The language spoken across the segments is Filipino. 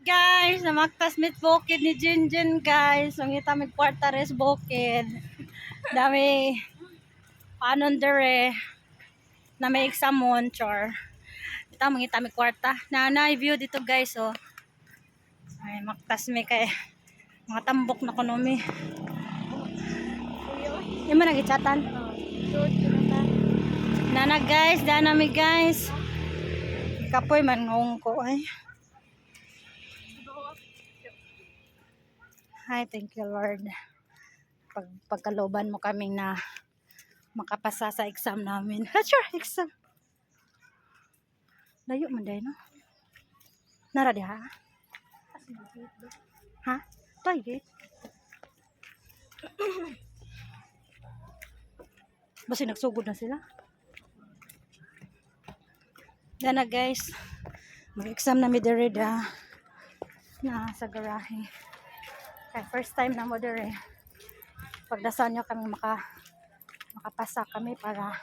Guys, namaktas mit bukid ni Jinjin guys. Sungita may kwarta res bukid. Dami panon dere na may examon char. Ito mangita may kwarta. Na view dito guys oh. Ay maktas mi kay mga tambok na konomi. Yung man nag-chatan. Nana guys, dana mi guys. Kapoy man ngong ko ay. Hi, thank you Lord. Pagkaloban mo kaming na makapasa sa exam namin. Sure, exam. Layo man dahil, no? Nara di ha? Ha? Toilet? Basi nagsugod na sila. Yan na guys. Mag-exam na miderida na sa garahe. Kaya first time na mo dire. Pagdasal nyo kami makapasa kami para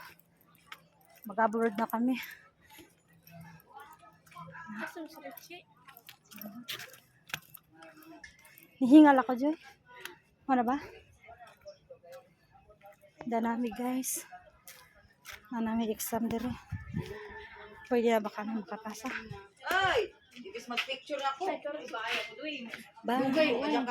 mag-abroad na kami. Hihingal ako, Joy. Ano ba? Danami guys. Nanami exam dire. Pwede na ba kami makapasa? Ay! Ibig mag-picture ako. Bye.